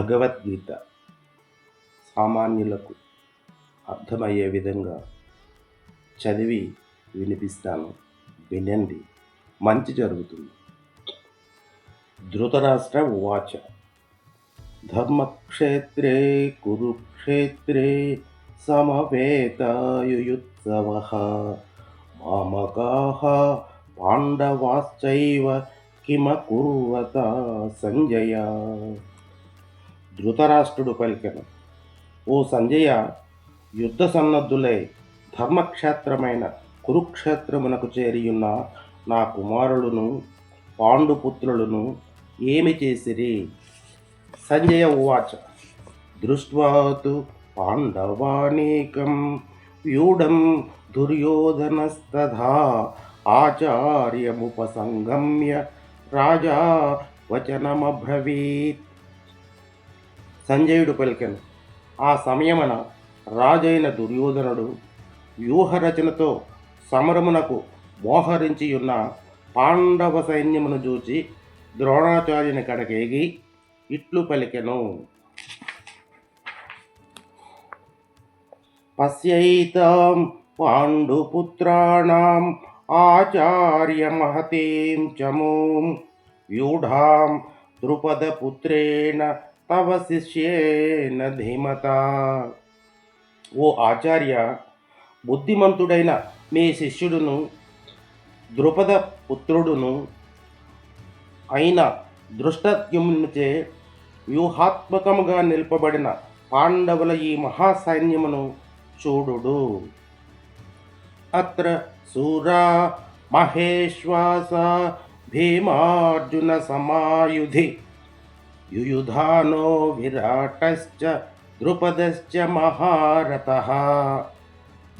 భగవద్గీత సామాన్యులకు అర్థమయ్యే విధంగా చదివి వినిపిస్తాను, వినండి, మంచి జరుగుతుంది. ధృతరాష్ట్ర ఉవాచ ధర్మక్షేత్రే కురుక్షేత్రే సమవేతాయుయుత్సవః మామకాః పాండవాశ్చైవ కిమకుర్వత సంజయ. ధృతరాష్ట్రుడు పలికెను, ఓ సంజయ, యుద్ధ సన్నద్ధులై ధర్మక్షేత్రమైన కురుక్షేత్రమునకు చేరియున్న నా కుమారులను పాండుపుత్రులను ఏమి చేసిరి? సంజయ ఉవాచ దృష్ట్వా తు పాండవానేకం వ్యూఢం దుర్యోధనస్తథా ఆచార్యముపసంగమ్య రాజా వచనమబ్రవీత్. సంజయుడు పలికెను, ఆ సమయమున రాజైన దుర్యోధనుడు వ్యూహరచనతో సమరమునకు మోహరించియున్న పాండవ సైన్యమును చూచి ద్రోణాచార్యుని కడకేగి ఇట్లు పలికెను, పశ్యైతాం పాండుపుత్రాణం ఆచార్య మహతీం చమూం వ్యూఢాం ద్రుపదపుత్రేణ తవ శిష్యేన ధీమతా. ఓ ఆచార్య, బుద్ధిమంతుడైన మీ శిష్యుడును ద్రుపద పుత్రుడును అయిన దృష్టద్యుమ్నుచే వ్యూహాత్మకముగా నిలుపబడిన పాండవుల ఈ మహాసైన్యమును చూడుడు. అత్ర సూరా మహేశ్వాస భీమార్జున సమాయుధి యుయుధానో విరాటశ్చ ద్రుపదశ్చ మహారథః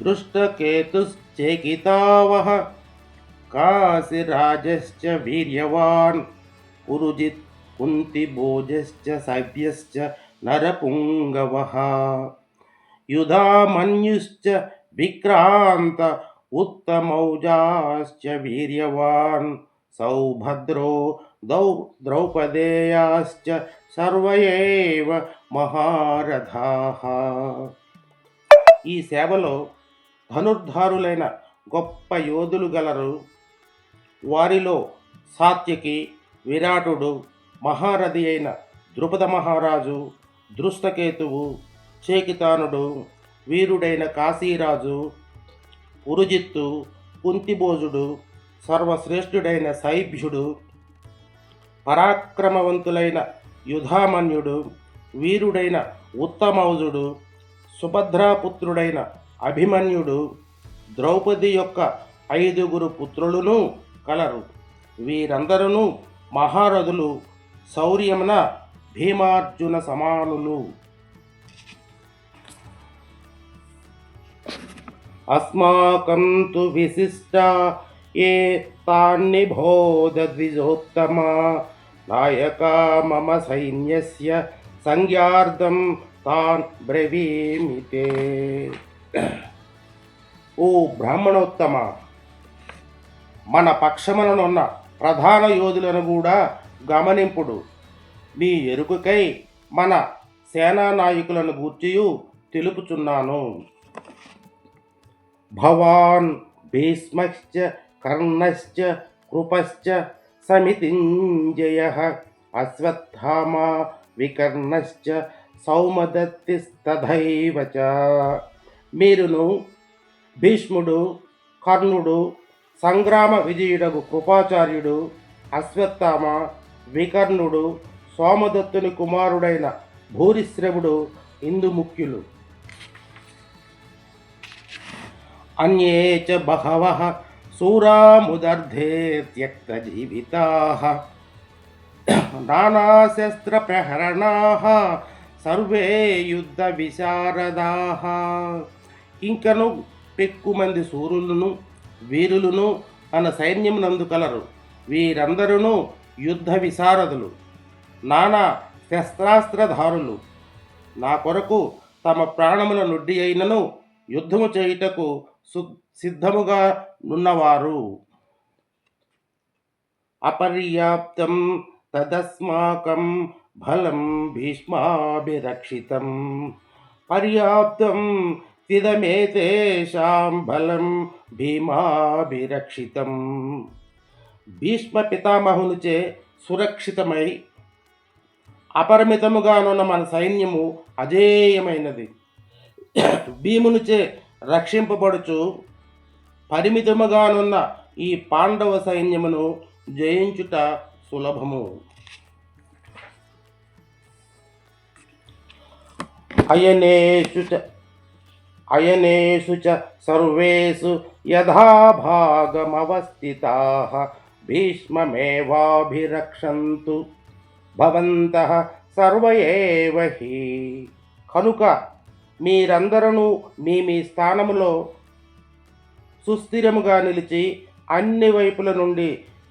దృష్టకేతుశ్చేకితావః కాశీరాజశ్చ వీర్యవాన్ పురుజిత్ కుంతిభోజశ్చ సవ్యశ్చ నరపుంగవః యుధామన్యుశ్చ విక్రాంత ఉత్తమౌజాశ్చ వీర్యవాన్ సౌభద్రో ద్రౌపదేయాశ్చ సర్వయేవ మహారథాః. ఈ సేవలో ధనుర్ధారులైన గొప్ప యోధులు గలరు. వారిలో సాత్యకి, విరాటుడు, మహారథి అయిన ద్రుపద మహారాజు, దృష్టకేతువు, చేకితానుడు, వీరుడైన కాశీరాజు, పురుజిత్తు, కుంతిభోజుడు, సర్వశ్రేష్ఠుడైన సైభ్యుడు, పరాక్రమవంతులైన యుధామన్యుడు, వీరుడైన ఉత్తమౌజుడు, సుభద్రాపుత్రుడైన అభిమన్యుడు, ద్రౌపది యొక్క 5 పుత్రులను కలరు. వీరందరూ మహారథులు, శౌర్యమున భీమార్జున సమానులు. అస్మాకం తు విశిష్టా ఏ తాన్నిబోధ ద్విజోత్తమా నాయకా మమ సైన్యస్య సంజ్ఞార్థం తాన్ బ్రవీమితే. ఓ బ్రాహ్మణోత్తమ, మన పక్షములనున్న ప్రధాన యోధులను కూడా గమనింపుడు. మీ ఎరుకకై మన సేనానాయకులను గూర్చియు తెలుపుచున్నాను. భవాన్ భీష్మశ్చ కర్ణశ్చ కృపశ్చ సమితింజయః అశ్వత్థామా వికర్ణశ్చ సౌమదత్తిస్తథైవ చ. మీరును భీష్ముడు, కర్ణుడు, సంగ్రామ విజయుడగు కృపాచార్యుడు, అశ్వత్థామ, వికర్ణుడు, సోమదత్తుని కుమారుడైన భూరిశ్రవుడు ఇందు ముఖ్యులు. అన్యే చ బహవః శూరాముదర్ధే త్యక్తజీవితాః నానాశస్త్రప్రహరణాః సర్వే యుద్ధ విశారదాః. ఇంకను పెక్కుమంది శూరులను, వీరులను మన సైన్యమునందు కలరు. వీరందరూ యుద్ధ విశారదులు, నానా శస్త్రాస్త్రధారులు. నా కొరకు తమ ప్రాణముల నుడ్డి అయినను యుద్ధము చేయుటకు సిద్ధముగా నున్నవారు. అపర్యాప్తం తదస్మాకం బలం భీష్మాభిరక్షితం పర్యాప్తం తిదమేతేషాం బలం భీమాభిరక్షితం. భీష్మ పితామహునిచే సురక్షితమై అపరిమితముగానున్న మన సైన్యము అజేయమైనది. భీమునిచే రక్షింపబడుచు పరిమితముగానున్న ఈ పాండవ సైన్యమును జయించుట సులభము. అయనేషు చ సర్వేషు యథా భాగమవస్థితాః భీష్మమేవాభిరక్షంతు భవంతః సర్వ ఏవ హి. కనుక మీరందరూ మీ మీ స్థానములో సుస్థిరముగా నిలిచి అన్ని వైపుల నుండి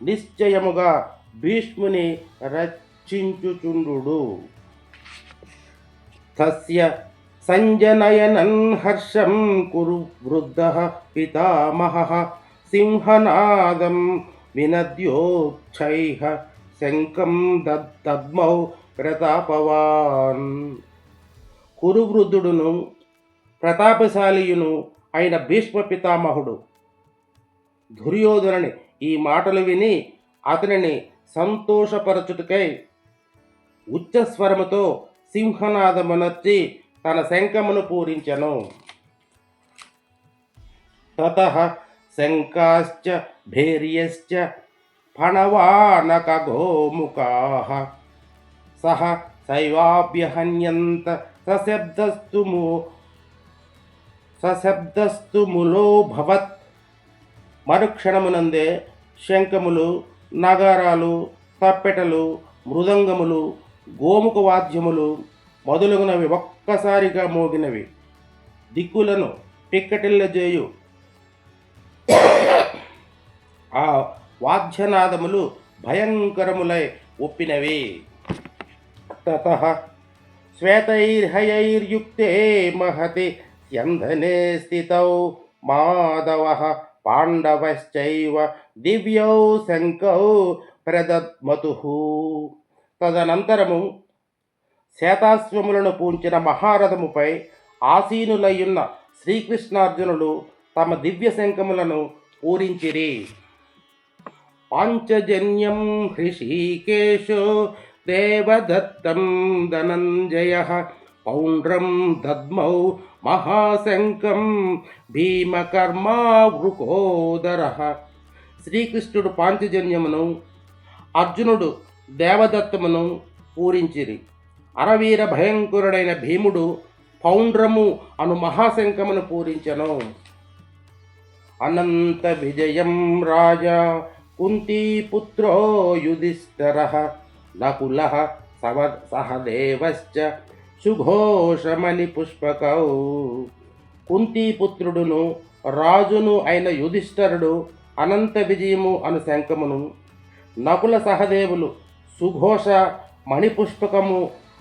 నిశ్చయముగా భీష్ముని రక్షించుచుండు. తస్య సంజనయనన్ హర్షం కురు వృద్ధః పితామహః సింహనాదం వినద్యోచ్చైః శంఖం దద్మౌ ప్రతాపవాన్. కురువృద్ధుడును ప్రతాపశాలియును అయిన భీష్మ పితామహుడు దుర్యోధనుని ఈ మాటలు విని అతనిని సంతోషపరచుటకై ఉచ్చస్వరముతో సింహనాదమునర్చి తన శంఖమును పూరించెను. తతః శంఖాశ్చ భేర్యశ్చ ఫణవానకగోముఖాః సహ శైవాభ్యహన్యంత సశబ్దస్తు ములోభవత్. మరుక్షణమునందే శంఖములు, నగారాలు, తప్పెటలు, మృదంగములు, గోముఖ వాద్యములు మొదలగునవి ఒక్కసారిగా మోగినవి. దిక్కులను పిక్కటిల్లజేయు ఆ వాద్యనాదములు భయంకరములై ఒప్పినవి. తతః శ్వేతైర్హయైర్యుక్తే మహతి స్యందనే స్థితౌ మాధవః పాండవశ్చైవ దివ్యౌ శంఖౌ ప్రదద్మతుః. తదనంతరము శేతాశ్వములను పూంచిన మహారథముపై ఆసీనులయ్యున్న శ్రీకృష్ణార్జునులు తమ దివ్య శంఖములను పూరించిరి. పాంచజన్యం హృషీకేశో దేవదత్తం ధనంజయః పౌండ్రం దద్మౌ మహాశంఖం భీమకర్మావృకోదరః. శ్రీకృష్ణుడు పాంచజన్యమును, అర్జునుడు దేవదత్తమును పూరించిరి. అరవీర భయంకరుడైన భీముడు పౌండ్రము అను మహాశంఖమును పూరించెను. అనంత విజయం రాజా కుంతీపుత్రో యుధిష్ఠిరః నకులః సహదేవశ్చ సుఘోషమణి పుష్పకౌ. కుంతీపుత్రుడును రాజును అయిన యుధిష్ఠిరుడు అనంత విజయము అను శంఖమును, నకుల సహదేవులు సుఘోష మణిపుష్పకము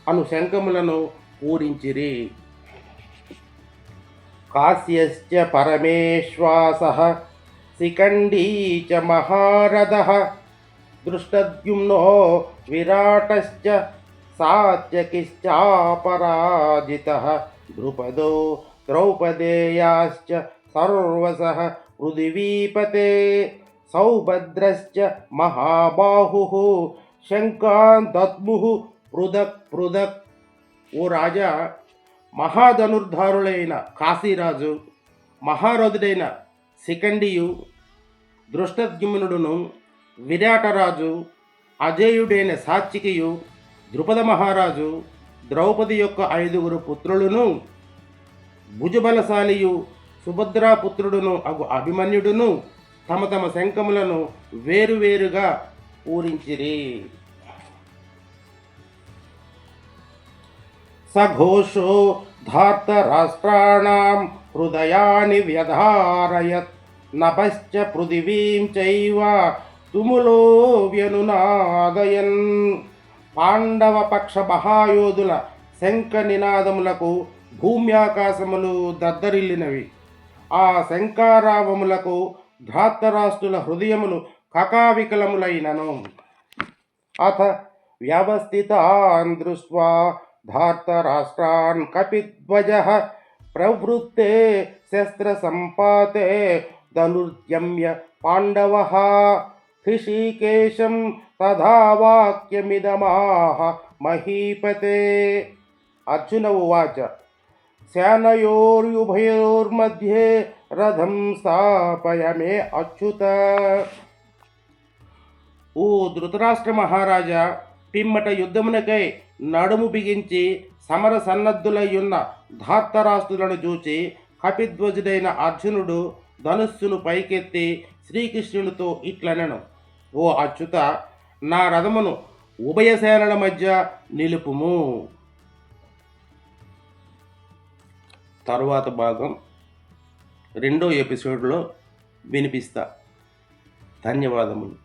అను శంఖములను పూరించిరి. కాశ్యశ్చ పరమేశ్వాసః శిఖండీ చ మహారథః దృష్టద్యుమ్నో విరాటశ్చ సాత్యకిశ్చాపరాజితః ద్రుపదో ద్రౌపదేయాశ్చ సర్వసః పృథివీపతే సౌభద్రశ్చ మహాబాహుః శంఖాన్ దద్ముః పృథక్ పృథక్. ఓ రాజా, మహాధనుర్ధారులైన కాశీరాజు, మహారథుడైన శిఖండియు, దృష్టద్యుమ్నుడును, విరాటరాజు, అజేయుడైన సాత్యకియు, ద్రుపద మహారాజు, ద్రౌపది యొక్క 5 పుత్రులను, భుజబలశాలియు సుభద్రాపుత్రుడును అగు అభిమన్యుడును తమ తమ శంఖములను వేరువేరుగా పూరించిరి. సఘోషో ధార్తరాష్ట్రాణాం హృదయాని వ్యధారయత్ నభశ్చ పృథివీం చైవ తుములో వ్యనునాదయన్. పాండవ పక్ష మహాయోధుల శంఖ నినాదములకు భూమ్యాకాశములు దద్దరిల్లినవి. ఆ శంఖారావములకు ధార్తరాష్ట్రుల హృదయములు కకావికలములైనను. అథ వ్యవస్థితాన్ దృష్ట్వా ధార్తరాష్ట్రాన్ కపిధ్వజః ప్రవృత్తే శస్త్రసంపాతే ధనుర్యమ్య పాండవః హృషీకేశం తథా వాక్యమిదమాహ మహీపతే. అర్జున ఉవాచ సేనయోర్యుభయోర్मध्ये రథం స్థాపయ మే అచ్యుత. ఓ ధృతరాష్ట్ర మహారాజా, పిమ్మట యుద్ధమునకై నడుము బిగించి సమర సన్నద్ధులయ్యున్న ధార్తరాష్ట్రులను చూచి కపిధ్వజుడైన అర్జునుడు ధనుస్సును పైకెత్తి శ్రీకృష్ణునితో ఇట్లనెను: ఓ అచ్యుత, నా రథమును ఉభయ సేనల మధ్య నిలుపుము. తరువాత భాగం రెండో ఎపిసోడ్లో వినిపిస్తా. ధన్యవాదములు.